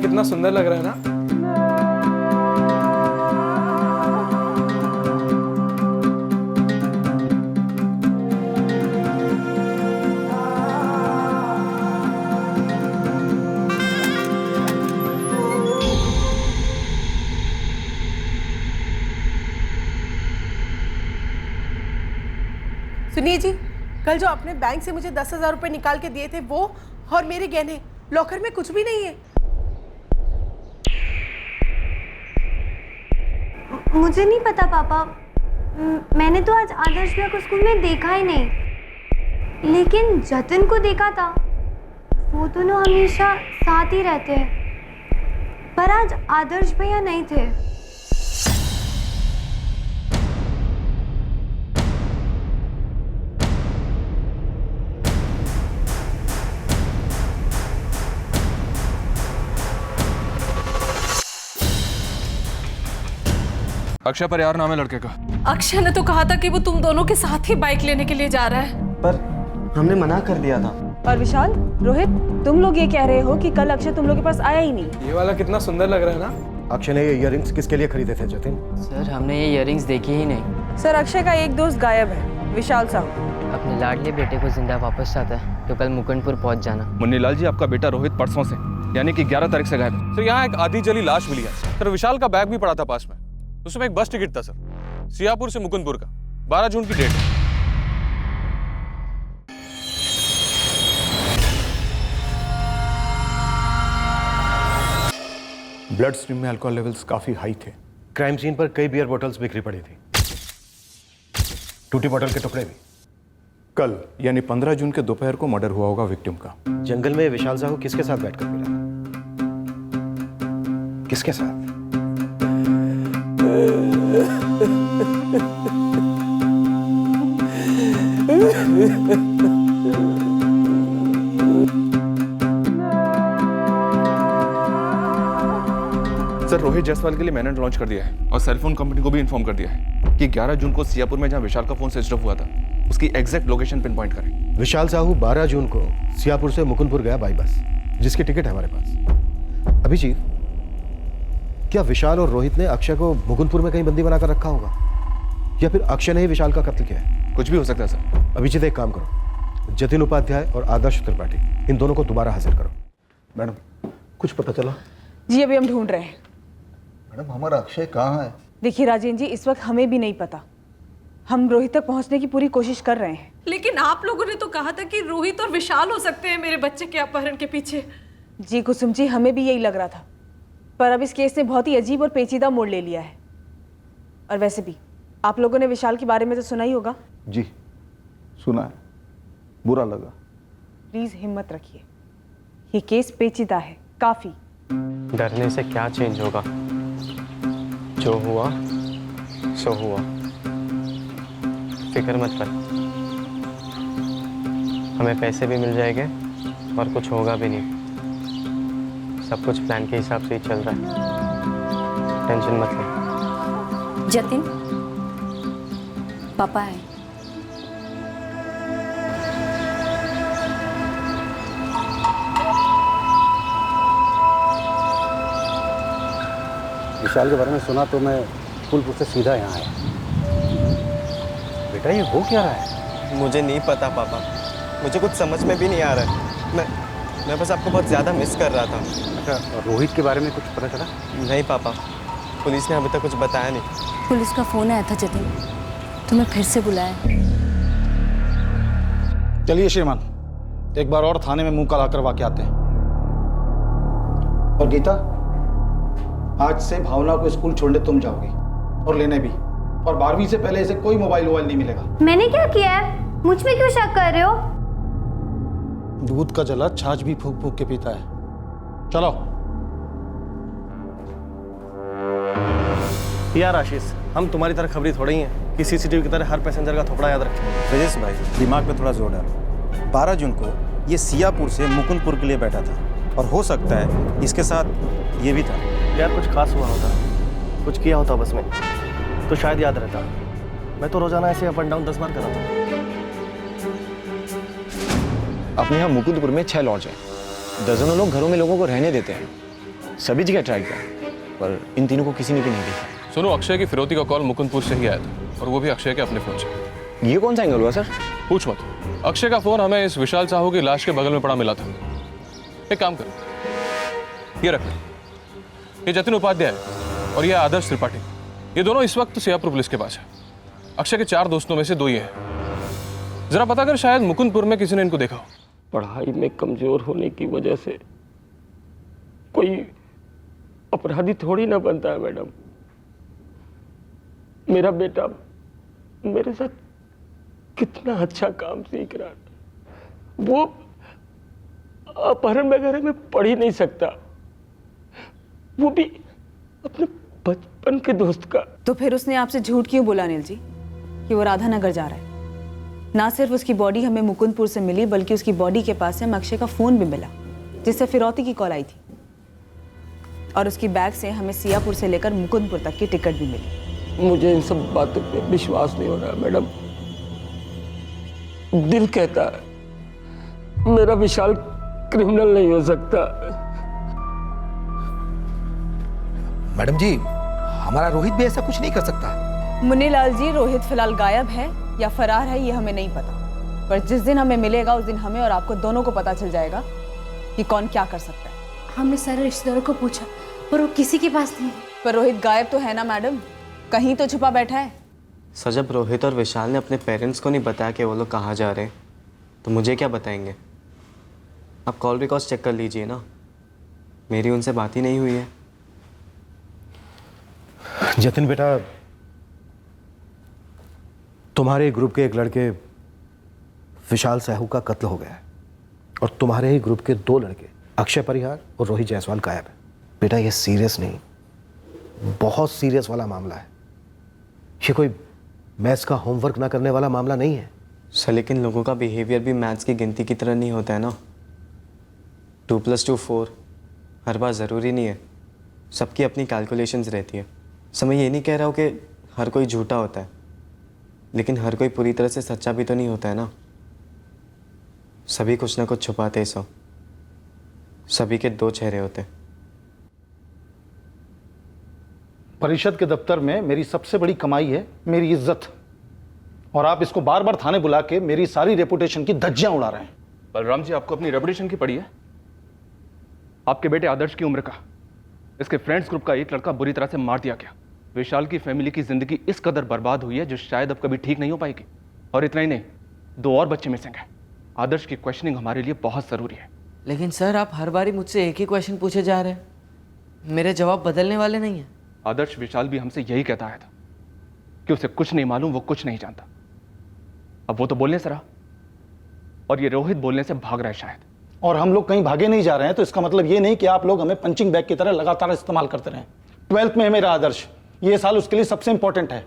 कितना सुंदर लग रहा है ना। सुनिए जी, कल जो आपने बैंक से मुझे 10,000 रुपए निकाल के दिए थे वो और मेरे गहने लॉकर में कुछ भी नहीं है। मुझे नहीं पता पापा, मैंने तो आज आदर्श भैया को स्कूल में देखा ही नहीं, लेकिन जतिन को देखा था। वो दोनों हमेशा साथ ही रहते हैं, पर आज आदर्श भैया नहीं थे। अक्षय पर यार नाम है लड़के का। अक्षय ने तो कहा था कि वो तुम दोनों के साथ ही बाइक लेने के लिए जा रहा है। पर हमने मना कर दिया था। और विशाल, रोहित, तुम लोग ये कह रहे हो कि कल अक्षय तुम लोग के पास आया ही नहीं। ये वाला कितना सुंदर लग रहा है ना। अक्षय ने ये इयररिंग्स किसके लिए खरीदे थे जतिन? सर हमने ये इयररिंग्स देखी ही नहीं। सर, अक्षय का एक दोस्त गायब है, विशाल साहब। अपने लाडले बेटे को जिंदा वापस चाहता है तो कल मुकुंदपुर पहुंच जाना। मुन्नीलाल जी, आपका बेटा रोहित परसों से यानी कि 11 तारीख से गायब है। सर यहाँ एक आधी जली लाश मिली है सर। विशाल का बैग भी पड़ा था पास में, उसमें एक बस टिकट था सर, सियापुर से मुकुंदपुर का, 12 जून की डेट है। ब्लड स्ट्रीम में अल्कोहल लेवल्स काफी हाई थे। क्राइम सीन पर कई बियर बोतल्स बिखरी पड़ी थी, टूटी बोतल के टुकड़े भी। कल यानी 15 जून के दोपहर को मर्डर हुआ होगा विक्टिम का। जंगल में विशाल साहू किसके साथ बैठकर पी रहा था? किसके साथ? सर, रोहित जायसवाल के लिए मैंने लॉन्च कर दिया है और सेलफोन कंपनी को भी इन्फॉर्म कर दिया है कि 11 जून को सियापुर में जहां विशाल का फोन स्विच ऑफ हुआ था उसकी एग्जैक्ट लोकेशन पिन पॉइंट करें। विशाल साहू 12 जून को सियापुर से मुकुंदपुर गया बाई बस, जिसकी टिकट है हमारे पास। अभिजीत, क्या विशाल और रोहित ने अक्षय को मुकुंदपुर में कहीं बंदी बनाकर रखा होगा, या फिर अक्षय ने ही विशाल का कत्ल किया है? कुछ भी हो सकता है सर। अभिजीत, एक काम करो, जतिन उपाध्याय और आदर्श त्रिपाठी, इन दोनों को दोबारा हाजिर करो। मैडम, कुछ पता चला? जी, अभी हम ढूंढ रहे हैं। मैडम, हमारा अक्षय कहाँ है? देखिए राजेंद्र जी, इस वक्त हमें भी नहीं पता। हम रोहित तक पहुंचने की पूरी कोशिश कर रहे हैं। लेकिन आप लोगों ने तो कहा था कि रोहित और विशाल हो सकते हैं मेरे बच्चे के अपहरण के पीछे। जी कुसुम जी, हमें भी यही लग रहा था, पर अब इस केस ने बहुत ही अजीब और पेचीदा मोड़ ले लिया है। और वैसे भी आप लोगों ने विशाल के बारे में तो सुना ही होगा। जी सुना है, बुरा लगा। प्लीज हिम्मत रखिए, ये केस पेचीदा है काफी। डरने से क्या चेंज होगा, जो हुआ सो हुआ, फिक्र मत कर। हमें पैसे भी मिल जाएंगे और कुछ होगा भी नहीं। सब कुछ प्लान के हिसाब से ही चल रहा है, टेंशन मत ले। जतिन, पापा है। विशाल के बारे में सुना तो मैं फूलपुर से सीधा यहाँ आया। बेटा, ये हो क्या रहा है? मुझे नहीं पता पापा, मुझे कुछ समझ में भी नहीं आ रहा है। मैं बस आपको बहुत ज़्यादा मिस कर रहा था। अच्छा, और रोहित के बारे में कुछ पता चला? नहीं पापा, पुलिस ने अभी तक कुछ बताया नहीं। पुलिस का फोन आया था जतिन, तुम्हें फिर से बुलाया। चलिए श्रीमान, एक बार और थाने में मुंह काला करवा के आते हैं। और गीता, आज से भावना को स्कूल छोड़ने तुम जाओगी, और लेने भी। और 12वीं से पहले इसे कोई मोबाइल नहीं मिलेगा। मैंने क्या किया है? मुझ में क्यों शक कर रहे हो? दूध का जला छाछ भी फूक फूक के पीता है। चलो। यार आशीष, हम तुम्हारी तरह खबरी थोड़ी हैं कि सीसीटीवी की तरह हर पैसेंजर का थोपड़ा याद रखें। रजेश भाई, दिमाग पे थोड़ा जोर डालो। 12 जून को ये सियापुर से मुकुंदपुर के लिए बैठा था, और हो सकता है इसके साथ ये भी था। यार कुछ खास हुआ होता, कुछ किया होता बस में, तो शायद याद रहता। मैं तो रोजाना ऐसे अप एंड डाउन 10 बार कराता हूँ। अपने यहाँ मुकुंदपुर में 6 लॉज हैं। दर्जनों लोग घरों में लोगों को रहने देते हैं। सभी जगह ट्राई किया पर इन तीनों को किसी ने भी नहीं देखा। सुनो, अक्षय की फिरौती का कॉल मुकुंदपुर से ही आया था और वो भी अक्षय के अपने फोन से। ये कौन सा एंगल हुआ सर? पूछ मत। अक्षय का फोन हमें इस विशाल साहू की लाश के बगल में पड़ा मिला था। एक काम करो, ये रख, ये जतिन उपाध्याय और ये आदर्श त्रिपाठी, ये दोनों इस वक्त सियापुर पुलिस के पास है। अक्षय के 4 दोस्तों में से 2 ये हैं। जरा पता कर, शायद मुकुंदपुर में किसी ने इनको देखा हो। पढ़ाई में कमजोर होने की वजह से कोई अपराधी थोड़ी ना बनता है मैडम। मेरा बेटा मेरे साथ कितना अच्छा काम सीख रहा है। वो अपहरण वगैरह में पढ़ ही नहीं सकता, वो भी अपने बचपन के दोस्त का। तो फिर उसने आपसे झूठ क्यों बोला अनिल जी कि वो राधानगर जा रहा है? ना सिर्फ उसकी बॉडी हमें मुकुंदपुर से मिली, बल्कि उसकी बॉडी के पास से हमें अक्षय का फोन भी मिला जिससे फिरौती की कॉल आई थी, और उसकी बैग से हमें सियापुर से लेकर मुकुंदपुर तक की टिकट भी मिली। मुझे इन सब बातों पे विश्वास नहीं हो रहा मैडम। दिल कहता है मेरा विशाल क्रिमिनल नहीं हो सकता। मैडम जी, हमारा रोहित भी ऐसा कुछ नहीं कर सकता। मुन्नीलाल जी, रोहित फिलहाल गायब है या फरार है ये हमें नहीं पता, पर जिस दिन हमें मिलेगा उस दिन हमें और आपको दोनों को पता चल जाएगा कि कौन क्या कर सकता है। हमने सारे रिश्तेदारों को पूछा पर वो किसी के पास नहीं। पर रोहित गायब तो है ना मैडम, कहीं तो छुपा बैठा है। सर, जब रोहित और विशाल ने अपने पेरेंट्स को नहीं बताया कि वो लोग कहाँ जा रहे हैं, तो मुझे क्या बताएंगे? आप कॉल रिकॉर्ड चेक कर लीजिए ना, मेरी उनसे बात ही नहीं हुई है। जतिन बेटा, तुम्हारे ग्रुप के एक लड़के विशाल साहू का कत्ल हो गया है और तुम्हारे ही ग्रुप के 2 लड़के अक्षय परिहार और रोहित जायसवाल गायब है। बेटा, ये सीरियस नहीं, बहुत सीरियस वाला मामला है। ये कोई मैथ्स का होमवर्क ना करने वाला मामला नहीं है। सर, लेकिन लोगों का बिहेवियर भी मैथ्स की गिनती की तरह नहीं होता है ना। 2 + 2 4 हर बार ज़रूरी नहीं है, सबकी अपनी कैलकुलेशंस रहती है। सर, मैं ये नहीं कह रहा हूँ कि हर कोई झूठा होता है, लेकिन हर कोई पूरी तरह से सच्चा भी तो नहीं होता है ना। सभी कुछ ना कुछ छुपाते हैं सब, सभी के 2 चेहरे होते हैं। परिषद के दफ्तर में मेरी सबसे बड़ी कमाई है मेरी इज्जत, और आप इसको बार बार थाने बुला के मेरी सारी रेपुटेशन की धज्जियां उड़ा रहे हैं। बलराम जी, आपको अपनी रेपुटेशन की पड़ी है? आपके बेटे आदर्श की उम्र का, इसके फ्रेंड्स ग्रुप का एक लड़का बुरी तरह से मार दिया गया। विशाल की फैमिली की जिंदगी इस कदर बर्बाद हुई है जो शायद अब कभी ठीक नहीं हो पाएगी। और इतना ही नहीं, 2 और बच्चे मिसिंग हैं। आदर्श की क्वेश्चनिंग हमारे लिए बहुत जरूरी है। लेकिन सर, आप हर बारी मुझसे एक ही क्वेश्चन पूछे जा रहे हैं, मेरे जवाब बदलने वाले नहीं हैं। आदर्श विशाल भी हमसे यही कहता आया था कि उसे कुछ नहीं मालूम, वो कुछ नहीं जानता। अब वो तो बोलने से रहा, और ये रोहित बोलने से भाग रहा है शायद। और हम लोग कहीं भागे नहीं जा रहे हैं, तो इसका मतलब ये नहीं कि आप लोग हमें पंचिंग बैग की तरह लगातार इस्तेमाल करते रहें। 12th में है मेरा आदर्श, ये साल उसके लिए सबसे इंपॉर्टेंट है।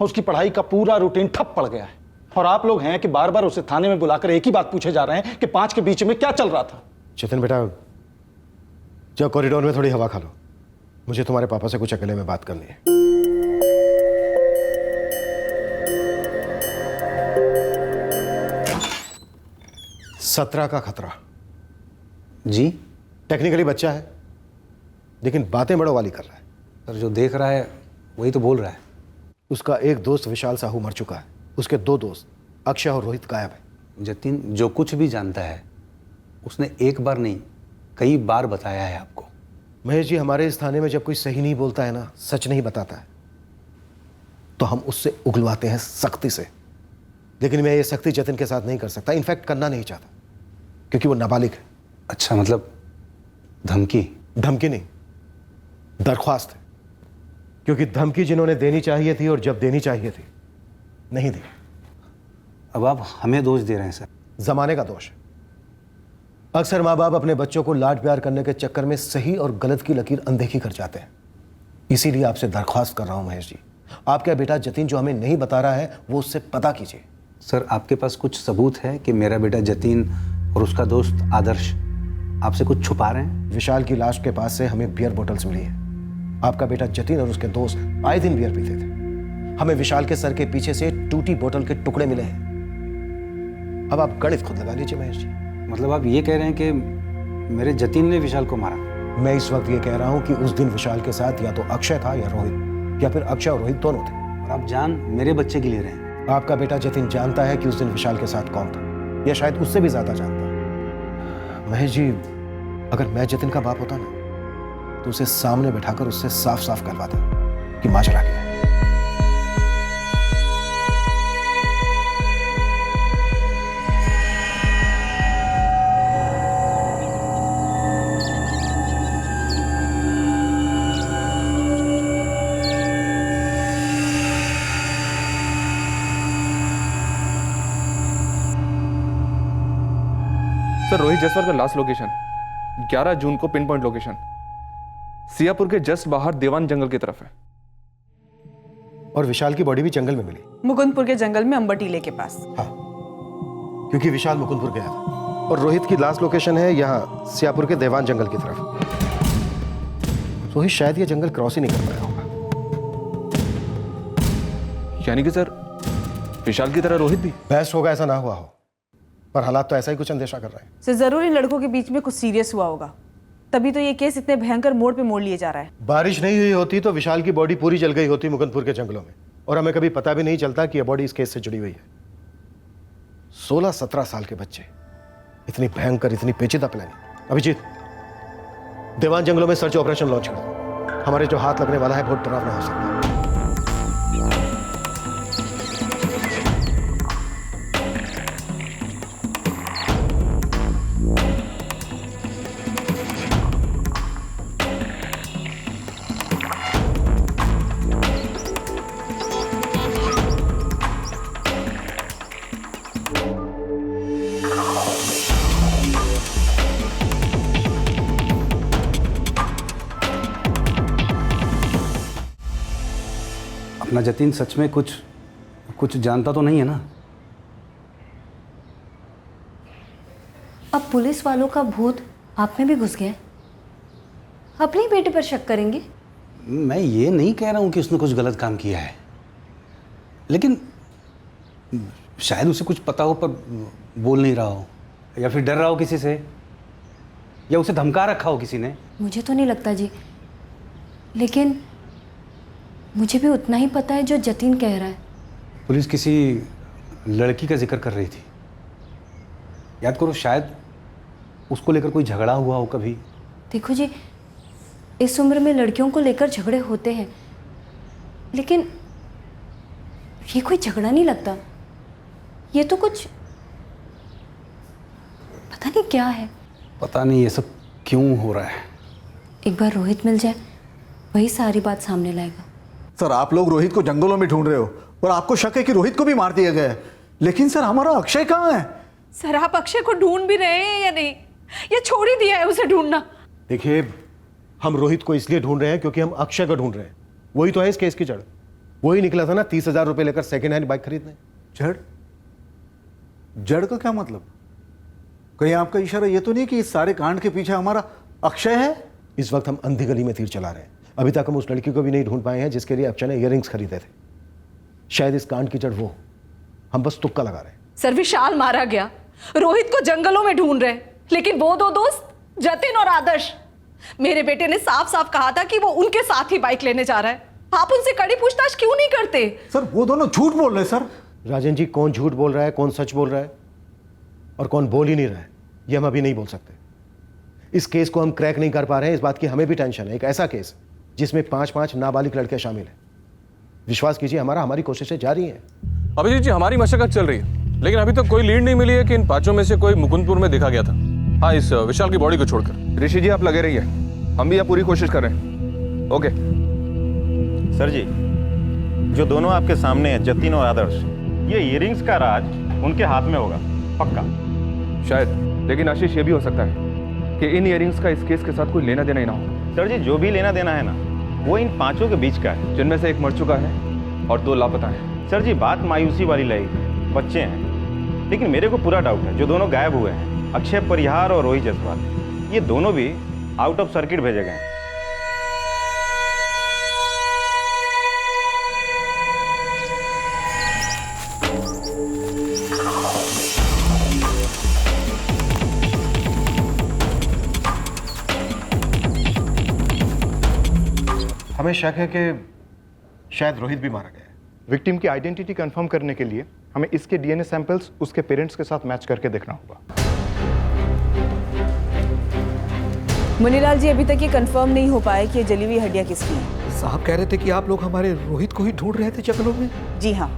उसकी पढ़ाई का पूरा रूटीन ठप पड़ गया है, और आप लोग हैं कि बार बार उसे थाने में बुलाकर एक ही बात पूछे जा रहे हैं कि 5 के बीच में क्या चल रहा था। जतिन बेटा, जाओ कॉरिडोर में थोड़ी हवा खा लो, मुझे तुम्हारे पापा से कुछ अकेले में बात करनी है। सत्रह का खतरा जी? टेक्निकली बच्चा है, लेकिन बातें बड़ों वाली कर रहा है। सर, जो देख रहा है वही तो बोल रहा है। उसका एक दोस्त विशाल साहू मर चुका है, उसके 2 दोस्त अक्षय और रोहित गायब है। जतिन जो कुछ भी जानता है उसने एक बार नहीं कई बार बताया है आपको। महेश जी, हमारे इस थाने में जब कोई सही नहीं बोलता है ना, सच नहीं बताता है, तो हम उससे उगलवाते हैं सख्ती से। लेकिन मैं ये सख्ती जतिन के साथ नहीं कर सकता, इनफैक्ट करना नहीं चाहता, क्योंकि वो नाबालिग है। अच्छा, मतलब धमकी? धमकी नहीं, दरख्वास्त है। क्योंकि धमकी जिन्होंने देनी चाहिए थी और जब देनी चाहिए थी, नहीं दी। अब आप हमें दोष दे रहे हैं सर। जमाने का दोष है। अक्सर माँ बाप अपने बच्चों को लाड प्यार करने के चक्कर में सही और गलत की लकीर अनदेखी कर जाते हैं। इसीलिए आपसे दरख्वास्त कर रहा हूं महेश जी, आपका बेटा जतिन जो हमें नहीं बता रहा है वो उससे पता कीजिए। सर, आपके पास कुछ सबूत है कि मेरा बेटा जतिन और उसका दोस्त आदर्श आपसे कुछ छुपा रहे हैं? विशाल की लाश के पास से हमें बियर बोतल्स मिली है। आपका बेटा जतिन और उसके दोस्त आए दिन बियर पीते थे। हमें विशाल के सर के पीछे से टूटी बोतल के टुकड़े मिले हैं। अब आप गणित खुद लगा लीजिए महेश जी। मतलब आप ये कह रहे हैं कि मेरे जतिन ने विशाल को मारा? मैं इस वक्त ये कह रहा हूं कि उस दिन विशाल के साथ या तो अक्षय था या रोहित, या फिर अक्षय और रोहित दोनों थे। और आप जान मेरे बच्चे के लिए रहे। आपका बेटा जतिन जानता है कि उस दिन विशाल के साथ कौन था, या शायद उससे भी ज्यादा जानता है। महेश जी, अगर मैं जतिन का बाप होता ना, तो उसे सामने बिठाकर उससे साफ साफ करवाता कि माजरा क्या है। सर, रोहित जसवाल का लास्ट लोकेशन 11 जून को पिन पॉइंट लोकेशन सियापुर के जस्ट बाहर देवान जंगल की तरफ है। और विशाल की बॉडी भी जंगल में मिली, मुकुंदपुर के जंगल में अंबर टीले के पास। हाँ, क्योंकि विशाल मुकुंदपुर गया था। और रोहित की लास्ट लोकेशन है यहाँ सियापुर के देवान जंगल की तरफ। रोहित शायद ये जंगल क्रॉस ही नहीं कर पाया होगा। यानी कि सर, विशाल की तरह रोहित भी? बेस्ट होगा ऐसा ना हुआ हो, पर हालात तो ऐसा ही कुछ अंदेशा कर रहे हैं। सर, जरूर इन लड़कों के बीच में कुछ सीरियस हुआ होगा, तभी तो ये केस इतने भयंकर मोड़ पे मोड़ लिए जा रहा है। बारिश नहीं हुई होती तो विशाल की बॉडी पूरी जल गई होती मुकुंदपुर के जंगलों में, और हमें कभी पता भी नहीं चलता कि यह बॉडी इस केस से जुड़ी हुई है। 16-17 साल के बच्चे, इतनी भयंकर, इतनी पेचीदा प्लानिंग। अभिजीत, देवान जंगलों में सर्च ऑपरेशन लॉन्च कर दो। हमारे जो हाथ लगने वाला है बहुत डरावना हो सकता है। अपना जतिन सच में कुछ जानता तो नहीं है ना? अब पुलिस वालों का भूत आप में भी घुस गया है। अपने ही बेटे पर शक करेंगे? मैं ये नहीं कह रहा हूँ कि उसने कुछ गलत काम किया है, लेकिन शायद उसे कुछ पता हो पर बोल नहीं रहा हो, या फिर डर रहा हो किसी से, या उसे धमका रखा हो किसी ने। मुझे तो नहीं लगता जी, लेकिन मुझे भी उतना ही पता है जो जतिन कह रहा है। पुलिस किसी लड़की का जिक्र कर रही थी, याद करो, शायद उसको लेकर कोई झगड़ा हुआ हो कभी। देखो जी, इस उम्र में लड़कियों को लेकर झगड़े होते हैं, लेकिन ये कोई झगड़ा नहीं लगता। ये तो कुछ पता नहीं क्या है। पता नहीं ये सब क्यों हो रहा है। एक बार रोहित मिल जाए, वही सारी बात सामने लाएगा। सर, आप लोग रोहित को जंगलों में ढूंढ रहे हो और आपको शक है कि रोहित को भी मार दिया गया है, लेकिन सर हमारा अक्षय कहाँ है? सर, आप अक्षय को ढूंढ भी रहे हैं या नहीं? ये छोड़ ही दिया है उसे ढूंढना। देखिए, हम रोहित को इसलिए ढूंढ रहे हैं क्योंकि हम अक्षय को ढूंढ रहे हैं। वही तो है इस केस की जड़। वही निकला था ना 30,000 रुपए लेकर सेकेंड हैंड बाइक खरीदने। जड़ का क्या मतलब? कहीं आपका इशारा ये तो नहीं कि इस सारे कांड के पीछे हमारा अक्षय है? इस वक्त हम अंधी गली में तीर चला रहे हैं। अभी तक हम उस लड़की को भी नहीं ढूंढ पाए हैं जिसके लिए अक्षय ने इयररिंग्स खरीदे थे। शायद इस कांड की जड़ वो, हम बस तुक्का लगा रहे हैं। सर, विशाल मारा गया, रोहित को जंगलों में ढूंढ रहे, लेकिन वो दो दोस्त जतिन और आदर्श, मेरे बेटे ने साफ साफ कहा था कि वो उनके साथ ही बाइक लेने जा रहा है। आप उनसे कड़ी पूछताछ क्यों नहीं करते? सर, वो दोनों झूठ बोल रहे हैं। सर राजन जी, कौन झूठ बोल रहा है, कौन सच बोल रहा है और कौन बोल ही नहीं रहा है, ये हम अभी नहीं बोल सकते। इस केस को हम क्रैक नहीं कर पा रहे हैं, इस बात की हमें भी टेंशन है। एक ऐसा केस जिसमें 5 नाबालिग लड़के शामिल हैं। विश्वास कीजिए, हमारी कोशिशें जारी हैं। अभिजीत जी, हमारी मशक्कत चल रही है, लेकिन अभी तक कोई लीड नहीं मिली है कि इन 5 में से कोई मुकुंदपुर में देखा गया था। हाँ, इस विशाल की बॉडी को छोड़कर। ऋषि जी, आप लगे रहिए, हम भी यहाँ पूरी कोशिश कर रहे हैं। ओके सर जी, जो दोनों आपके सामने हैं, जतिन और आदर्श, ये इयररिंग्स का राज उनके हाथ में होगा, पक्का। शायद, लेकिन आशीष, ये भी हो सकता है कि इन इयररिंग्स का इस केस के साथ कोई लेना देना ही ना हो। सर जी, जो भी लेना देना है ना, वो इन 5 के बीच का है, जिनमें से एक मर चुका है और 2 लापता हैं। सर जी, बात मायूसी वाली लगेगी, बच्चे हैं, लेकिन मेरे को पूरा डाउट है जो दोनों गायब हुए हैं, अक्षय परिहार और रोहित जसवाल, ये दोनों भी आउट ऑफ सर्किट भेजे गए हैं। हमें शक है कि शायद रोहित भी मारा गया है। विक्टिम की आइडेंटिटी कंफर्म करने के लिए हमें इसके डीएनए सैंपल्स उसके पेरेंट्स के साथ मैच करके देखना होगा। मुनीलाल जी, अभी तक ये कंफर्म नहीं हो पाया कि ये जली हुई हड्डियां किसकी हैं। साहब कह रहे थे कि आप लोग हमारे रोहित को ही ढूंढ रहे थे जंगलों में। जी हाँ,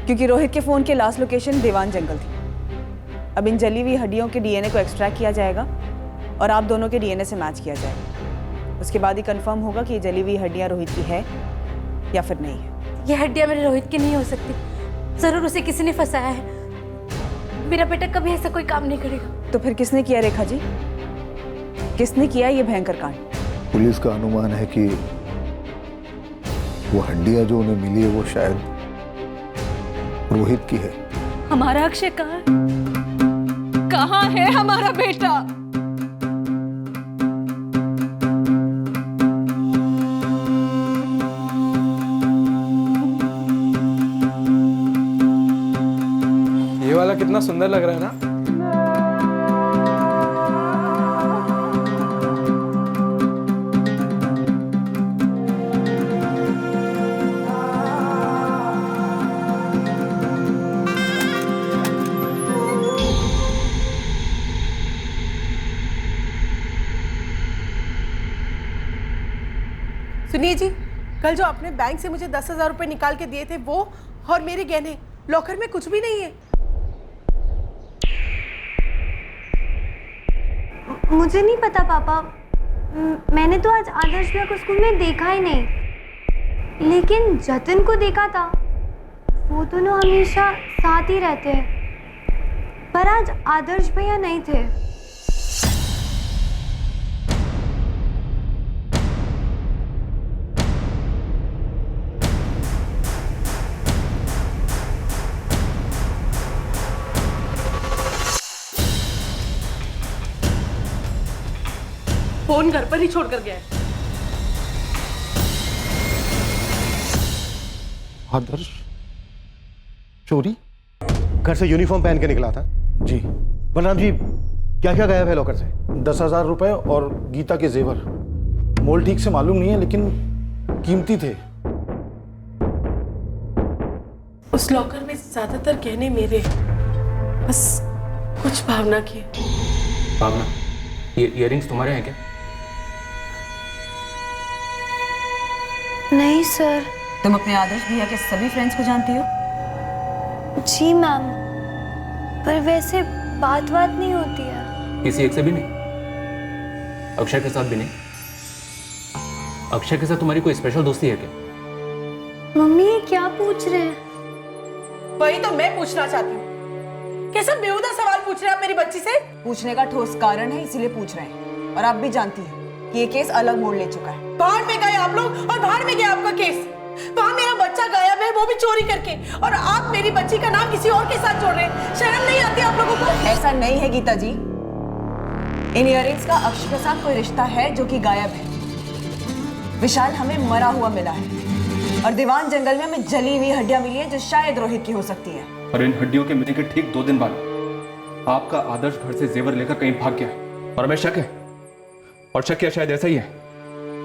क्योंकि रोहित के फोन के लास्ट लोकेशन देवान जंगल थी। अब इन जली हुई हड्डियों के डीएनए को एक्सट्रैक्ट किया जाएगा और आप दोनों के डीएनए से मैच किया जाएगा। उसके बाद ही कंफर्म होगा कि ये जली हुई हड्डियां रोहित की है या फिर नहीं है। ये हड्डियां मेरे रोहित की नहीं हो सकती। जरूर उसे किसी ने फंसाया है। मेरा बेटा कभी ऐसा कोई काम नहीं करेगा। तो फिर किसने किया रेखा जी? किसने किया ये भयंकर कांड? पुलिस का अनुमान है कि वो हड्डियां जो उन्हें मिली है वो शायद रोहित की है। हमारा अक्षय कहाँ है? कहाँ है हमारा बेटा? ये वाला कितना सुंदर लग रहा है ना। सुनिए जी, कल जो आपने बैंक से मुझे 10,000 रुपए निकाल के दिए थे वो और मेरे गहने लॉकर में कुछ भी नहीं है। मुझे नहीं पता पापा, मैंने तो आज आदर्श भैया को स्कूल में देखा ही नहीं, लेकिन जतिन को देखा था। वो दोनों हमेशा साथ ही रहते हैं, पर आज आदर्श भैया नहीं थे। फोन घर पर ही छोड़कर गया है। आदर्श चोरी? घर से यूनिफॉर्म पहन के निकला था जी। बलराम जी, क्या क्या गायब है लॉकर से? 10,000 रुपए और गीता के जेवर। मोल ठीक से मालूम नहीं है लेकिन कीमती थे। उस लॉकर में ज्यादातर गहने मेरे, बस कुछ भावना की। भावना, ये इयररिंग्स तुम्हारे हैं क्या? नहीं सर। तुम अपने आदर्श भैया के सभी फ्रेंड्स को जानती हो? जी मैम, पर वैसे बात नहीं होती है। किसी एक से भी नहीं? अक्षय के साथ भी नहीं? अक्षय के साथ तुम्हारी कोई स्पेशल दोस्ती है क्या? मम्मी ये क्या पूछ रहे हैं? वही तो मैं पूछना चाहती हूँ। कैसा बेहुदा सवाल पूछ रहे हैं आप मेरी बच्ची से? पूछने का ठोस कारण है, इसीलिए पूछ रहे हैं। और आप भी जानती हैं कि ये केस अलग मोड़ ले चुका है। बाहर में गए आप लोग और बाहर में गया आपका केस। वहाँ मेरा बच्चा गायब है, वो भी चोरी करके, और आप मेरी बच्ची का नाम किसी और के साथ जोड़ रहे हैं। शर्म नहीं आती आप लोगों को? ऐसा नहीं है गीता जी, इन इयररिंग्स का अक्षय के साथ कोई रिश्ता है जो कि गायब है। विशाल हमें मरा हुआ मिला है और दीवान जंगल में हमें जली हुई हड्डियां मिली है जो शायद रोहित की हो सकती है। और इन हड्डियों के मिलने के ठीक 2 दिन बाद आपका आदर्श घर से जेवर लेकर कहीं भाग गया है। और हमें शक है, और शक क्या शायद ऐसा ही है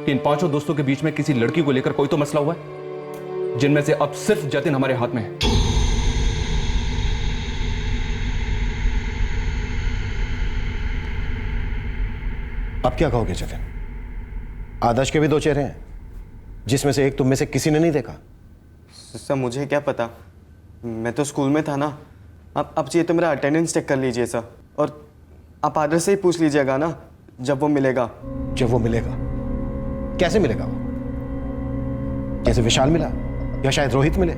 कि इन 5 दोस्तों के बीच में किसी लड़की को लेकर कोई तो मसला हुआ है, जिनमें से अब सिर्फ जतिन हमारे हाथ में है। अब क्या कहोगे जतिन? आदर्श के भी 2 चेहरे हैं, जिसमें से एक तुम में से किसी ने नहीं देखा। सर मुझे क्या पता, मैं तो स्कूल में था ना। अब चाहिए तो मेरा अटेंडेंस चेक कर लीजिए सर, और आप आदर्श से ही पूछ लीजिएगा ना जब वो मिलेगा। जब वो मिलेगा? कैसे मिलेगा वो? जैसे विशाल मिला, या शायद रोहित मिले,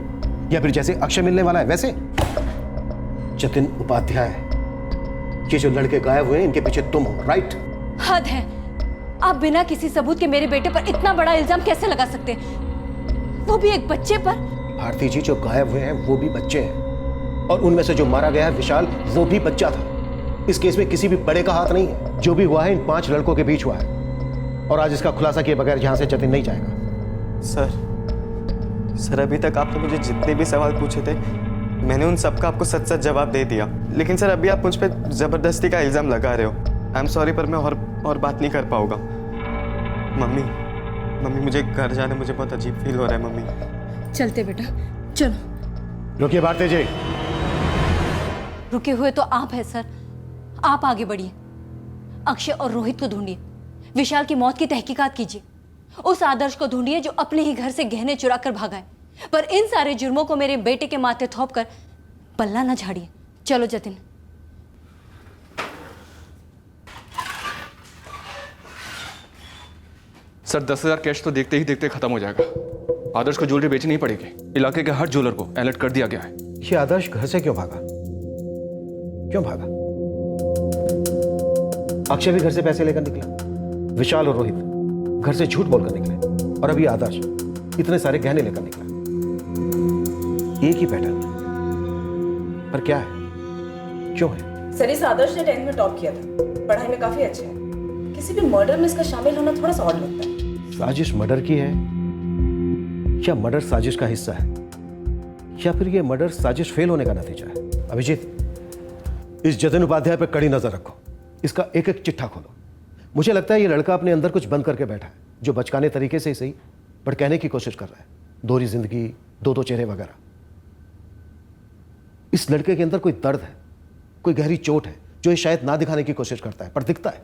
या फिर जैसे अक्षय मिलने वाला है वैसे? जतिन उपाध्याय, ये जो लड़के गायब हुए इनके पीछे तुम हो, राइट? हद है, आप बिना किसी सबूत के मेरे बेटे पर इतना बड़ा इल्जाम कैसे लगा सकते हैं, वो भी एक बच्चे पर? भारती जी, जो गायब हुए हैं वो भी बच्चे हैं, और उनमें से जो मारा गया है विशाल, वो भी बच्चा था। इस केस में किसी भी बड़े का हाथ नहीं है। जो भी हुआ है इन 5 लड़कों के बीच हुआ है, और आज इसका खुलासा किए बगैर यहां से जतिन नहीं जाएगा। सर अभी तक आपने मुझे जितने भी सवाल पूछे थे मैंने उन सबका आपको सच सच जवाब दे दिया, लेकिन सर अभी आप मुझ पर जबरदस्ती का इल्जाम लगा रहे हो। आई एम सॉरी, पर मैं और बात नहीं कर पाऊंगा। मम्मी, मम्मी मुझे घर जाने मुझे बहुत अजीब फील हो रहा है मम्मी। चलते बेटा, चलो। रुकिए भारती जी। रुके हुए तो आप है सर, आप आगे बढ़िए। अक्षय और रोहित को ढूंढिए, विशाल की मौत की तहकीकात कीजिए, उस आदर्श को ढूंढिए जो अपने ही घर से गहने चुरा कर भागा है। पर इन सारे जुर्मों को मेरे बेटे के माथे थोप कर पल्ला ना झाड़िए। चलो जतिन। सर 10,000 कैश तो देखते ही देखते खत्म हो जाएगा। आदर्श को ज्वेलरी बेचनी ही पड़ेगी। इलाके के हर ज्वेलर को अलर्ट कर दिया गया है। ये आदर्श घर से क्यों भागा? क्यों भागा? अक्षय भी घर से पैसे लेकर निकला, विशाल और रोहित घर से झूठ बोलकर निकले, और अभी आदर्श इतने सारे गहने लेकर निकला। एक ही पैटर्न है, पर क्या है, क्यों है? सर इस आदर्श ने 10th में टॉप किया था, पढ़ाई में काफी अच्छे हैं। किसी भी मर्डर में इसका शामिल होना थोड़ा सा ऑड लगता है। साजिश मर्डर की है या मर्डर साजिश का हिस्सा है, या फिर ये मर्डर साजिश फेल होने का नतीजा है? अभिजीत, इस जतिन उपाध्याय पर कड़ी नजर रखो, इसका एक एक चिट्ठा खोलो। मुझे लगता है ये लड़का अपने अंदर कुछ बंद करके बैठा है, जो बचकाने तरीके से ही सही पर कहने की कोशिश कर रहा है। दोहरी जिंदगी, दो चेहरे वगैरह। इस लड़के के अंदर कोई दर्द है, कोई गहरी चोट है, जो ये शायद ना दिखाने की कोशिश करता है, पर दिखता है।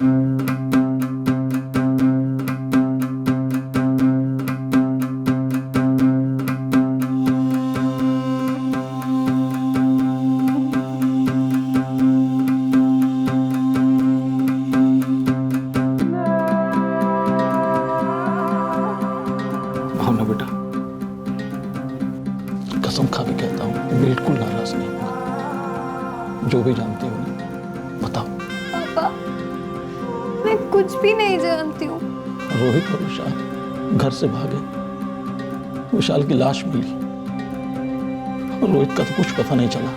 भावना बेटा, कसम खा के कहता हूँ, बिल्कुल नाराज नहीं हूँ। जो भी जानती हो ना, बताओ। पापा, मैं कुछ भी नहीं जानती हूँ। रोहित और विशाल घर से भागे, विशाल की लाश मिली। रोहित का तो कुछ पता नहीं चला,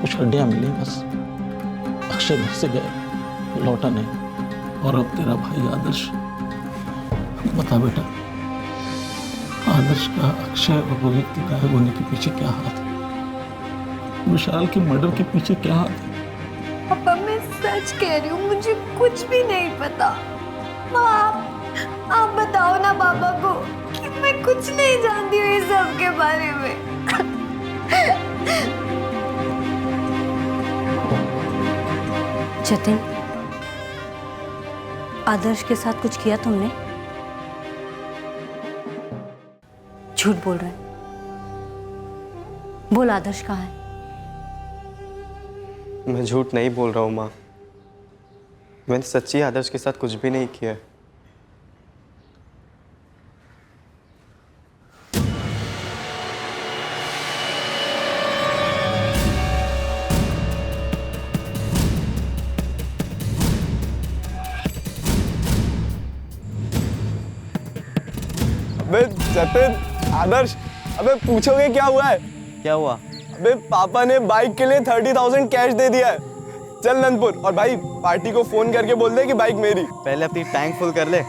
कुछ हड्डियां मिली बस। अक्षय घर से गया, लौटा नहीं। और अब तेरा भाई आदर्श, बता बेटा, आदर्श का अक्षय और रोहित के गायब होने के पीछे क्या हाथ है? विशाल के मर्डर के पीछे क्या हाथ है? पापा, मैं सच कह रही हूँ, मुझे कुछ भी नहीं पता। आप बताओ ना पापा को कि मैं कुछ नहीं जानती हूँ इस सब के बारे में। जतिन, आदर्श के साथ कुछ किया तुमने? झूठ बोल रहे हैं। बोल, आदर्श कहाँ है? मैं झूठ नहीं बोल रहा हूँ माँ, मैंने सच्ची आदर्श के साथ कुछ भी नहीं किया है। अबे जतिन, आदर्श, अबे पूछोगे क्या हुआ है? क्या हुआ? अबे पापा ने बाइक के लिए 30,000 कैश दे दिया है। चल नंदपुर, और भाई पार्टी को फोन करके बोल दे कि बाइक मेरी। पहले अपनी टैंक फुल कर ले,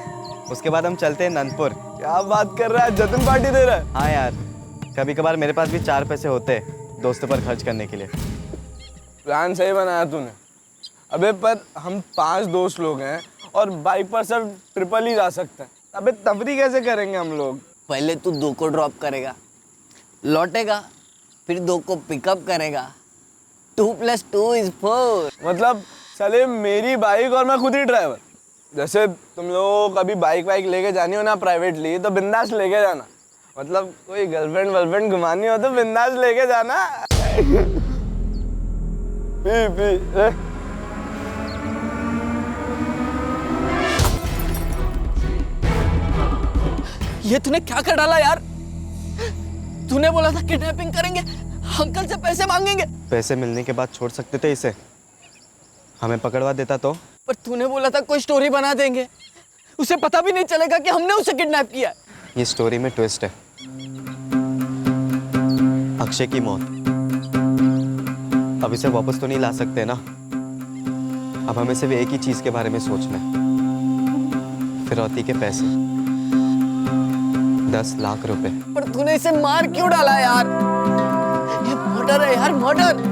उसके बाद हम चलते हैं नंदपुर। क्या बात कर रहा है, जतिन पार्टी दे रहा है? हाँ यार, कभी कभार मेरे पास भी 4 पैसे होते हैं दोस्तों पर खर्च करने के लिए। प्लान सही बनाया तूने। अबे पर हम 5 दोस्त लोग हैं और बाइक पर सिर्फ ट्रिपल ही जा सकते हैं। अबे तफरी कैसे करेंगे हम लोग? पहले तू 2 को ड्रॉप करेगा, लौटेगा, फिर 2 को पिकअप करेगा। 2 + 2 = 4। मतलब चले मेरी बाइक और मैं खुद ही ड्राइवर। जैसे तुम लोग कभी बाइक लेके जानी हो ना प्राइवेटली, तो बिंदास लेके जाना। मतलब कोई गर्लफ्रेंड वर्लफ्रेंड घुमानी हो तो बिंदास लेके जाना। पी ये तूने क्या कर डाला यार? तूने बोला था किडनैपिंग करेंगे, अंकल से पैसे मांगेंगे। पैसे मिलने के बाद छोड़ सकते थे इसे, हमें पकड़वा देता तो। पर तूने बोला था कोई स्टोरी बना देंगे, उसे पता भी नहीं चलेगा कि हमने उसे किडनैप किया। ये स्टोरी में ट्विस्ट है। अक्षय की मौत, अब इसे वापस तो नहीं ला सकते ना। अब हमें सिर्फ एक ही चीज के बारे में सोचना है, फिरौती के पैसे, 10 लाख रुपए। पर तूने इसे मार क्यों डाला यार? ये मर्डर है यार, मर्डर।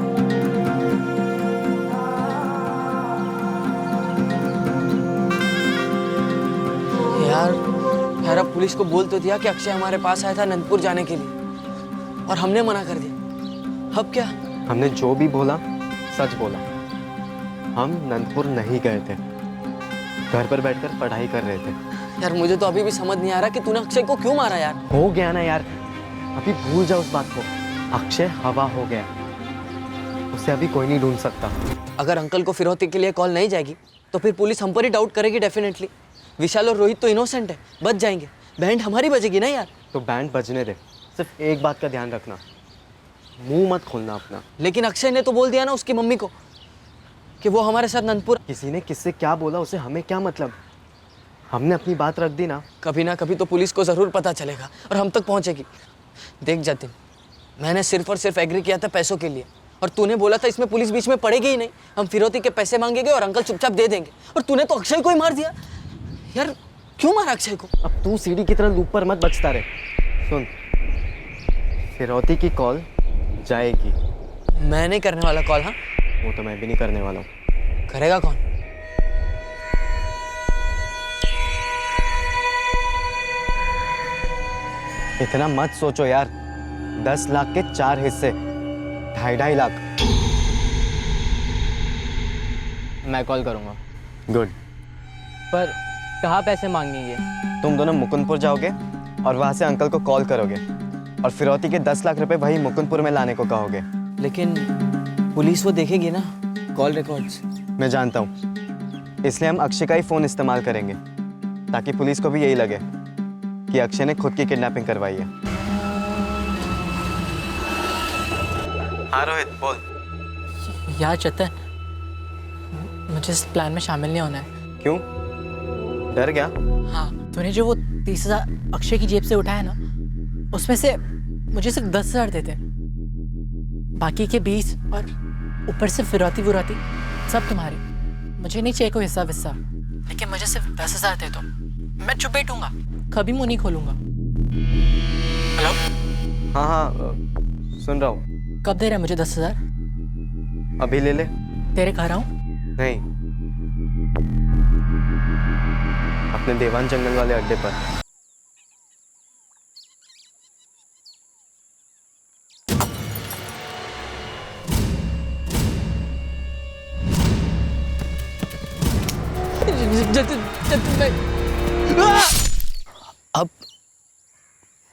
यार अब पुलिस को बोल तो दिया कि अक्षय हमारे पास आया था अनंतपुर जाने के लिए और हमने मना कर दिया। अब क्या? हमने जो भी बोला सच बोला। हम अनंतपुर नहीं गए थे, घर पर बैठकर पढ़ाई कर रहे थे। यार मुझे तो अभी भी समझ नहीं आ रहा कि तूने अक्षय को क्यों मारा यार। हो गया ना यार, अभी भूल जाओ उस बात को। अक्षय हवा हो गया, उसे अभी कोई नहीं ढूंढ सकता। अगर अंकल को फिरौती के लिए कॉल नहीं जाएगी तो फिर पुलिस हम पर ही डाउट करेगी डेफिनेटली। विशाल और रोहित तो इनोसेंट है, बच जाएंगे। बैंड हमारी बजेगी ना यार। तो बैंड बजने दे, सिर्फ एक बात का ध्यान रखना, मुंह मत खोलना अपना। लेकिन अक्षय ने तो बोल दिया ना उसकी मम्मी को कि वो हमारे साथ अनंतपुर। किसी ने किससे क्या बोला उसे हमें क्या मतलब? हमने अपनी बात रख दी ना कभी तो पुलिस को जरूर पता चलेगा और हम तक पहुंचेगी। देख जतिन, मैंने सिर्फ और सिर्फ एग्री किया था पैसों के लिए और तूने बोला था इसमें पुलिस बीच में पड़ेगी ही नहीं, हम फिरौती के पैसे मांगेंगे और अंकल चुपचाप दे देंगे। और तूने तो अक्षय को ही मार दिया यार। क्यों मारा अक्षय को? अब तू सीढ़ी की तरह लूप पर मत बचता रहे। सुन, फिरौती की कॉल जाएगी। मैं नहीं करने वाला कॉल। हाँ, वो तो मैं भी नहीं करने वाला हूँ। करेगा कौन? इतना मत सोचो यार, 10 लाख के 4 हिस्से, 2.5 लाख। मैं कॉल करूंगा। गुड। पर कहाँ पैसे मांगेंगे? तुम दोनों मुकुंदपुर जाओगे और वहां से अंकल को कॉल करोगे और फिरौती के 10 लाख रुपए वही मुकुंदपुर में लाने को कहोगे। लेकिन पुलिस वो देखेगी ना कॉल रिकॉर्ड्स। मैं जानता हूँ, इसलिए हम अक्षय का ही फोन इस्तेमाल करेंगे ताकि पुलिस को भी यही लगे कि अक्षय ने खुद की किडनैपिंग करवाई है। हाँ रोहित बोल। यार चेतन, मुझे इस प्लान में शामिल नहीं होना है। क्यों, डर गया? हाँ, तूने जो वो 30,000 अक्षय की जेब से उठाया ना, उसमें से मुझे सिर्फ 10,000 देते, बाकी के 20 और ऊपर से फिरौती वुरौती सब तुम्हारे। मुझे नहीं चाहिए कोई हिस्सा विस्सा, लेकिन मुझे सिर्फ 10,000 दे दो। मैं चुप बैठूंगा, कभी मुंह नहीं खोलूंगा। हेलो? हाँ सुन रहा हूँ। कब दे रहा है मुझे 10,000? अभी ले ले। तेरे घर आऊं? नहीं, अपने देवान जंगल वाले अड्डे पर। अब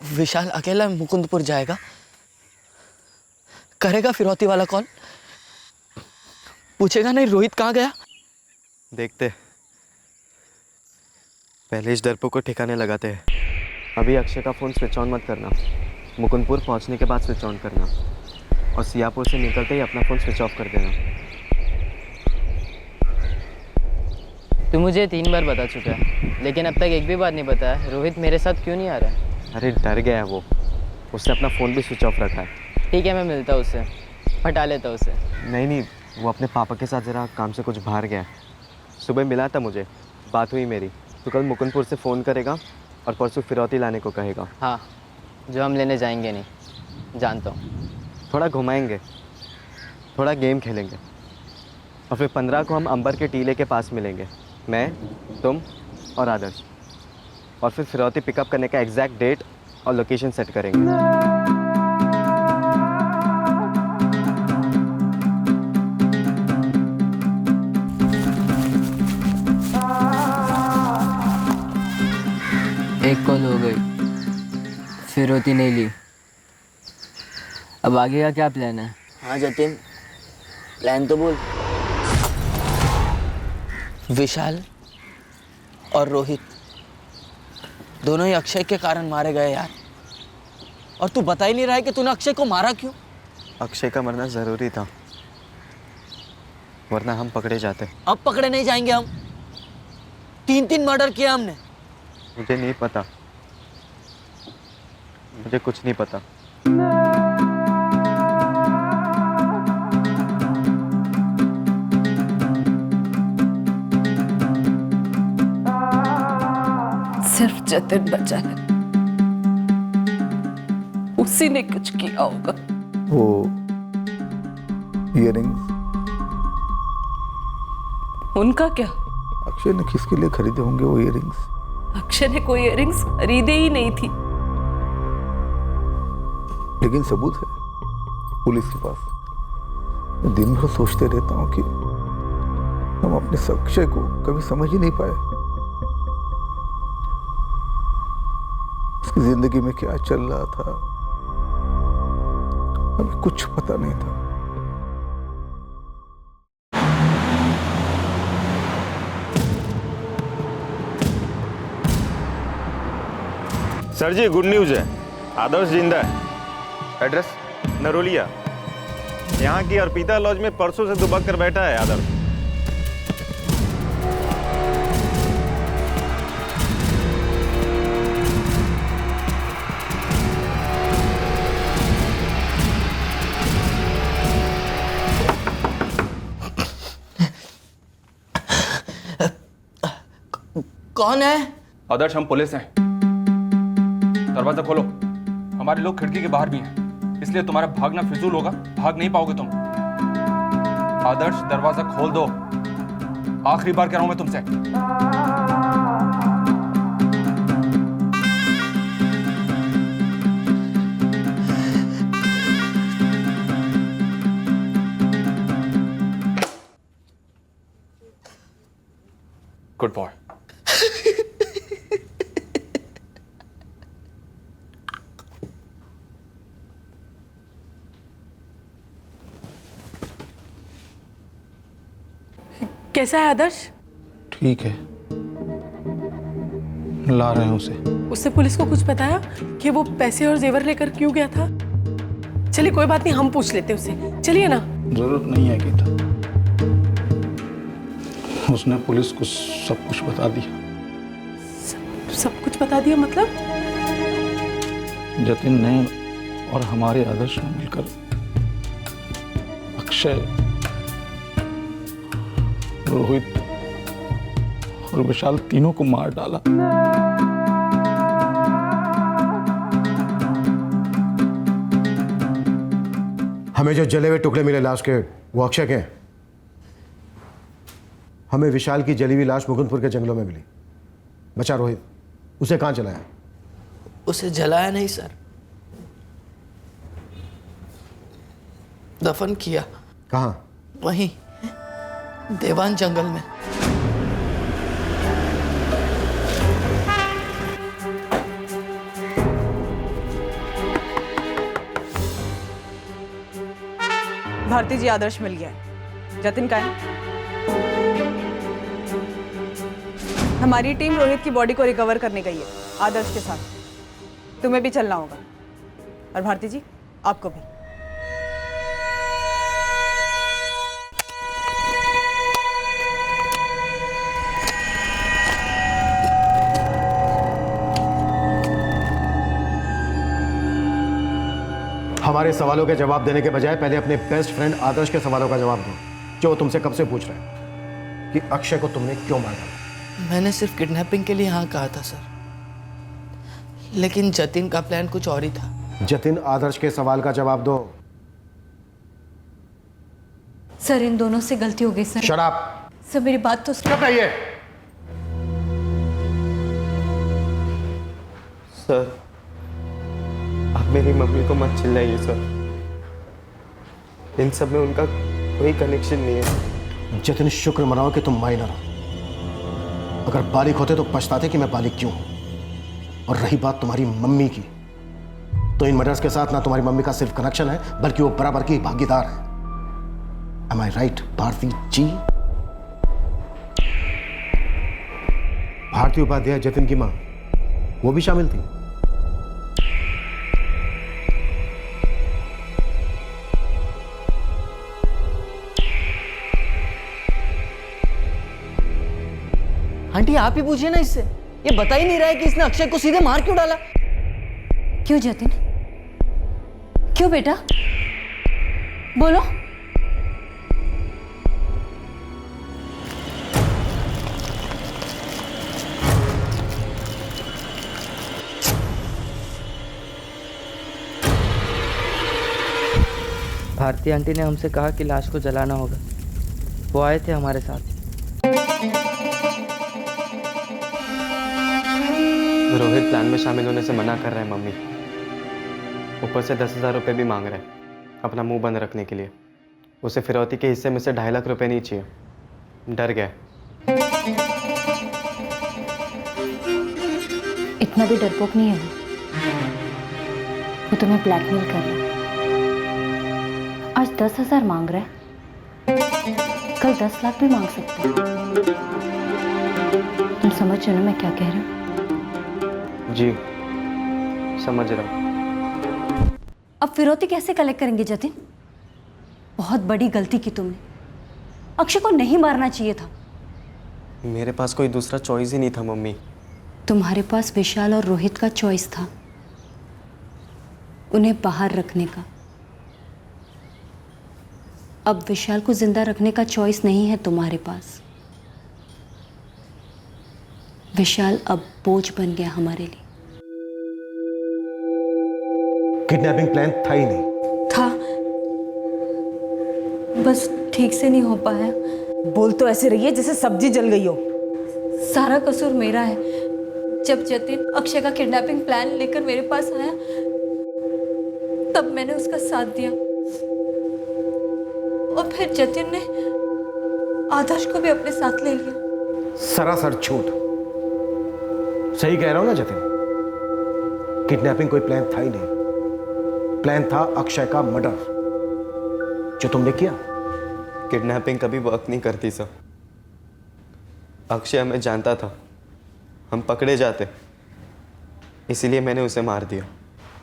विशाल अकेला मुकुंदपुर जाएगा, करेगा फिरौती वाला कॉल, पूछेगा नहीं रोहित कहाँ गया। देखते, पहले इस डरपोक को ठिकाने लगाते हैं। अभी अक्षय का फ़ोन स्विच ऑन मत करना, मुकुंदपुर पहुंचने के बाद स्विच ऑन करना और सियापुर से निकलते ही अपना फ़ोन स्विच ऑफ कर देना। तू मुझे 3 बार बता चुका है, लेकिन अब तक एक भी बात नहीं बताया रोहित मेरे साथ क्यों नहीं आ रहा है? अरे डर गया है वो, उसने अपना फ़ोन भी स्विच ऑफ रखा है। ठीक है, मैं मिलता हूँ उससे, पटा लेता हूँ उसे। नहीं, वो अपने पापा के साथ ज़रा काम से कुछ बाहर गया है। सुबह मिला था मुझे, बात हुई मेरी। तो कल मुकुंदपुर से फ़ोन करेगा और परसों फिरौती लाने को कहेगा। हाँ, जो हम लेने जाएंगे नहीं, जानता हूँ। थोड़ा घुमाएंगे, थोड़ा गेम खेलेंगे और फिर 15 को हम अंबर के टीले के पास मिलेंगे, मैं, तुम और आदर्श। और फिर फिरौती पिकअप करने का एग्जैक्ट डेट और लोकेशन सेट करेंगे। एक कॉल हो गई, फिरौती नहीं ली। अब आगे का क्या प्लान है? हाँ जतिन, प्लान तो बोल। विशाल और रोहित दोनों ही अक्षय के कारण मारे गए यार, और तू बता ही नहीं रहा है कि तूने अक्षय को मारा क्यों? अक्षय का मरना ज़रूरी था, वरना हम पकड़े जाते। अब पकड़े नहीं जाएंगे हम, 3 मर्डर किया हमने। मुझे नहीं पता, मुझे कुछ नहीं पता। सिर्फ जतिन बचा है, उसी ने कुछ किया होगा। वो इयररिंग्स उनका क्या? अक्षय ने किसके लिए खरीदे होंगे वो इयररिंग्स? अक्षय ने कोई इयररिंग्स खरीदे ही नहीं थी। लेकिन सबूत है पुलिस के पास। मैं दिन भर सोचते रहता हूं कि हम अपने अक्षय को कभी समझ ही नहीं पाए। उसकी जिंदगी में क्या चल रहा था हमें कुछ पता नहीं था। सर जी गुड न्यूज है, आदर्श जिंदा है। एड्रेस? नरोलिया। यहाँ की अर्पिता लॉज में परसों से दुबक कर बैठा है आदर्श। कौन है? आदर्श, हम पुलिस हैं। दरवाजा खोलो। हमारे लोग खिड़की के बाहर भी हैं, इसलिए तुम्हारा भागना फिजूल होगा। भाग नहीं पाओगे तुम। आदर्श, दरवाजा खोल दो। आखिरी बार कह रहा हूं मैं तुमसे। Good boy. कैसा है आदर्श? ठीक है, ला रहे हैं उसे। उससे पुलिस को कुछ बताया कि वो पैसे और जेवर लेकर क्यों गया था? चलिए कोई बात नहीं, हम पूछ लेते उससे। चलिए ना। जरूरत नहीं है गीता, उसने पुलिस को सब कुछ बता दिया। सब कुछ बता दिया मतलब? जतिन ने और हमारे आदर्श ने मिलकर अक्षय, रोहित और विशाल तीनों को मार डाला। हमें जो जले हुए टुकड़े मिले लाश के वो अक्षय के हैं। हमें विशाल की जली हुई लाश मुकुंदपुर के जंगलों में मिली। बचा रोहित, उसे कहां जलाया? उसे जलाया नहीं सर, दफन किया। कहां? वहीं देवान जंगल में। भारती जी, आदर्श मिल गया है। जतिन का है? हमारी टीम रोहित की बॉडी को रिकवर करने गई है आदर्श के साथ। तुम्हें भी चलना होगा, और भारती जी आपको भी। हमारे सवालों के जवाब देने के बजाय पहले अपने बेस्ट फ्रेंड आदर्श के सवालों का जवाब दो, जो वो तुमसे कब से पूछ रहे हैं कि अक्षय को तुमने क्यों मारा। मैंने सिर्फ किडनैपिंग के लिए हाँ कहा था सर, लेकिन जतिन का प्लान कुछ और ही था। जतिन, आदर्श के सवाल का जवाब दो। सर, इन दोनों से गलती हो गई सर। Shut up. सर मेरी बात तो सुनो। सर, आप मेरी मम्मी को मत चिल्लाइए सर, इन सब में उनका कोई कनेक्शन नहीं है। जतिन, शुक्र मनाओ कि तुम माइनर हो। अगर बालिग होते तो पछताते कि मैं बालिग क्यों हूं। और रही बात तुम्हारी मम्मी की, तो इन मर्डर्स के साथ ना तुम्हारी मम्मी का सिर्फ कनेक्शन है, बल्कि वो बराबर की भागीदार है। Am I right, भारती जी? भारती उपाध्याय, जतिन की मां, वो भी शामिल थी। आंटी आप ही पूछिए ना इससे, ये बता ही नहीं रहा है कि इसने अक्षय को सीधे मार क्यों डाला। क्यों जतिन? क्यों बेटा? बोलो। भारती आंटी ने हमसे कहा कि लाश को जलाना होगा। वो आए थे हमारे साथ। रोहित प्लान में शामिल होने से मना कर रहा है मम्मी। ऊपर से 10,000 रुपये भी मांग रहा है अपना मुंह बंद रखने के लिए। उसे फिरौती के हिस्से में से 2.5 लाख रुपए नहीं चाहिए। डर गया। इतना भी डरपोक नहीं है वो तुम्हें ब्लैकमेल कर रहा है। आज 10,000 मांग रहा है, कल 10 लाख भी मांग सकता है। तुम समझ रहे हो मैं क्या कह रहा हूँ? जी समझ रहा हूँ। अब फिरौती कैसे कलेक्ट करेंगे जतिन? बहुत बड़ी गलती की तुमने। अक्षय को नहीं मारना चाहिए था। मेरे पास कोई दूसरा चॉइस ही नहीं था मम्मी। तुम्हारे पास विशाल और रोहित का चॉइस था, उन्हें बाहर रखने का। अब विशाल को जिंदा रखने का चॉइस नहीं है तुम्हारे पास। विशाल अब बोझ बन गया हमारे लिए। किडनैपिंग प्लान था ही नहीं। था, बस ठीक से नहीं हो पाया। बोल तो ऐसे रही है जैसे सब्जी जल गई हो। सारा कसूर मेरा है। जब जतिन अक्षय का किडनैपिंग प्लान लेकर मेरे पास आया तब मैंने उसका साथ दिया, और फिर जतिन ने आदर्श को भी अपने साथ ले लिया। सरासर झूठ। सही कह रहा हूं ना जतिन? किडनैपिंग कोई प्लान था ही नहीं। प्लान था अक्षय का मर्डर, जो तुमने किया। किडनैपिंग कभी वर्क नहीं करती सर। अक्षय हमें जानता था, हम पकड़े जाते, इसीलिए मैंने उसे मार दिया।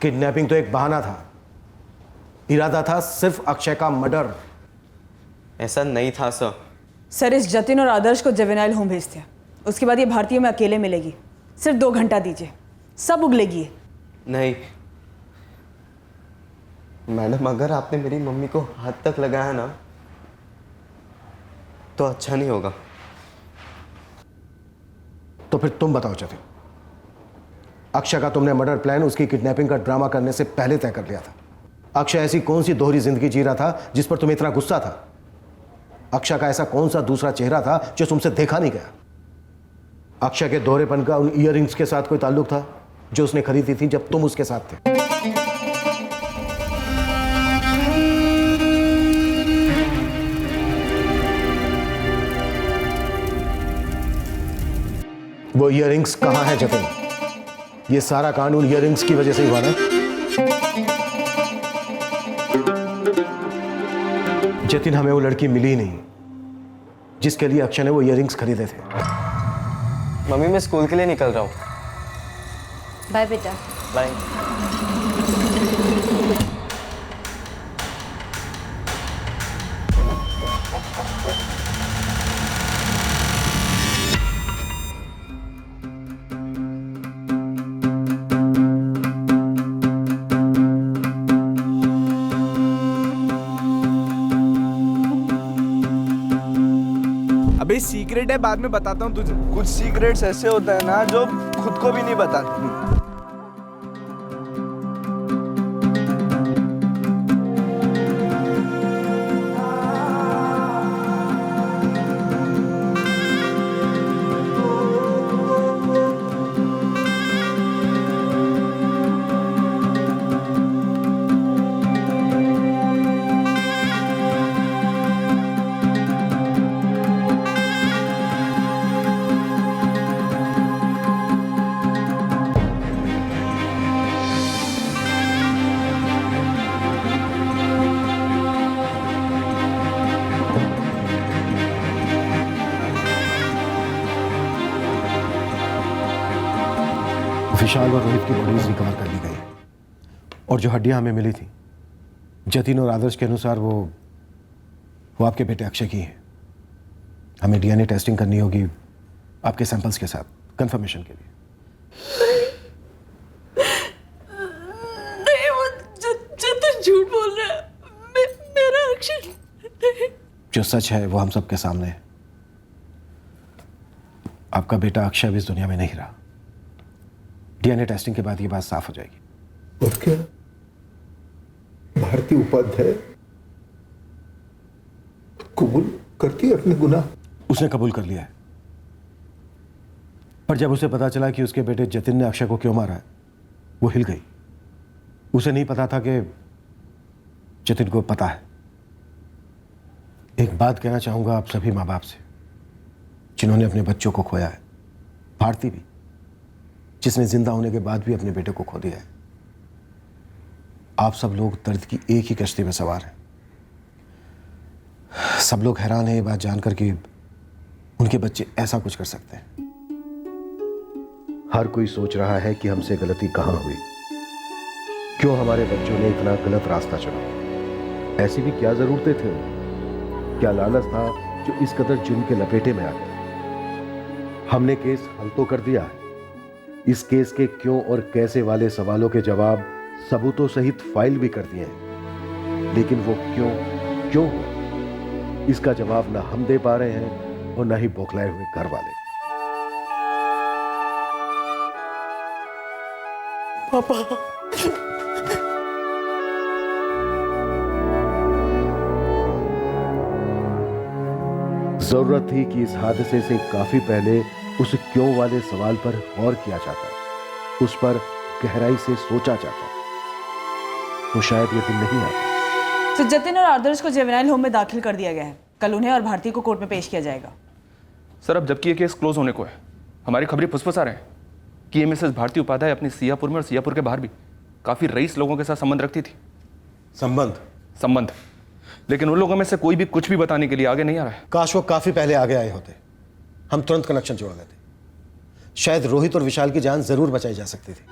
किडनैपिंग तो एक बहाना था, इरादा था सिर्फ अक्षय का मर्डर। ऐसा नहीं था सर। सर इस जतिन और आदर्श को जुवेनाइल होम भेज दिया। उसके बाद ये भारतीय में अकेले मिलेगी। सिर्फ 2 घंटा दीजिए, सब उगलेगी। नहीं मैडम, अगर आपने मेरी मम्मी को हाथ तक लगाया ना तो अच्छा नहीं होगा। तो फिर तुम बताओ जतिन, अक्षय का तुमने मर्डर प्लान उसकी किडनैपिंग का ड्रामा करने से पहले तय कर लिया था। अक्षय ऐसी कौन सी दोहरी जिंदगी जी रहा था जिस पर तुम्हें इतना गुस्सा था? अक्षय का ऐसा कौन सा दूसरा चेहरा था जो तुमसे देखा नहीं गया? अक्षय के दोहरेपन का उन इयररिंग्स के साथ कोई ताल्लुक था जो उसने खरीदी थी जब तुम उसके साथ थे? वो इयररिंग्स कहां है जतिन? ये सारा कांड उन इयररिंग्स की वजह से ही हुआ ना? जतिन, हमें वो लड़की मिली ही नहीं जिसके लिए अक्षय ने वो इयररिंग्स खरीदे थे। मम्मी मैं स्कूल के लिए निकल रहा हूँ। बाय बेटा। बाय। अबे सीक्रेट है, बाद में बताता हूँ तुझे। कुछ सीक्रेट्स ऐसे होते हैं ना जो खुद को भी नहीं बताते। विशाल और रोहित की बॉडीज रिकवर कर ली गई और जो हड्डियां हमें मिली थी जतिन और आदर्श के अनुसार वो आपके बेटे अक्षय की है। हमें डीएनए टेस्टिंग करनी होगी आपके सैंपल्स के साथ कंफर्मेशन के लिए। नहीं, वो जतिन झूठ बोल रहा है। मेरा अक्षय नहीं। जो सच है वो हम सबके सामने है। आपका बेटा अक्षय भी इस दुनिया में नहीं रहा। डीएनए टेस्टिंग के बाद ये बात साफ हो जाएगी। और क्या भारती उपाध्याय कबूल करती है अपने गुनाह? उसने कबूल कर लिया है, पर जब उसे पता चला कि उसके बेटे जतिन ने अक्षय को क्यों मारा है, वो हिल गई। उसे नहीं पता था कि जतिन को पता है। एक बात कहना चाहूंगा आप सभी माँ बाप से जिन्होंने अपने बच्चों को खोया है, भारती भी, जिसने जिंदा होने के बाद भी अपने बेटे को खो दिया है। आप सब लोग दर्द की एक ही कश्ती में सवार हैं। सब लोग हैरान हैं ये बात जानकर कि उनके बच्चे ऐसा कुछ कर सकते हैं। हर कोई सोच रहा है कि हमसे गलती कहां हुई, क्यों हमारे बच्चों ने इतना गलत रास्ता चुना। ऐसी भी क्या जरूरतें थी उन्हें? क्या लालच था जो इस कदर जुर्म के लपेटे में आ गया? हमने केस हल तो कर दिया है। इस केस के क्यों और कैसे वाले सवालों के जवाब सबूतों सहित फाइल भी कर दिए हैं, लेकिन वो क्यों हुआ, इसका जवाब ना हम दे पा रहे हैं और ना ही बौखलाए हुए घर वाले। पापा, जरूरत थी कि इस हादसे से काफी पहले उस क्यों वाले सवाल पर गौर किया जाता, उस पर गहराई से सोचा जाता, तो शायद ये दिन नहीं आता। तो जतिन और आदर्श को जुवेनाइल होम में दाखिल कर दिया गया है। कल उन्हें और भारती को कोर्ट में पेश किया जाएगा। सर, अब जबकि ये केस क्लोज होने को है, हमारी खबरें फुसफुसा रहे हैं कि ये मिसेस भारती उपाध्याय अपने सियापुर में और सियापुर के बाहर भी काफी रईस लोगों के साथ संबंध रखती थी। संबंध? लेकिन उन लोगों में से कोई भी कुछ भी बताने के लिए आगे नहीं आ रहा है। काश वो काफी पहले आगे आए होते, हम तुरंत कनेक्शन जोड़ लेते। शायद रोहित और विशाल की जान जरूर बचाई जा सकती थी।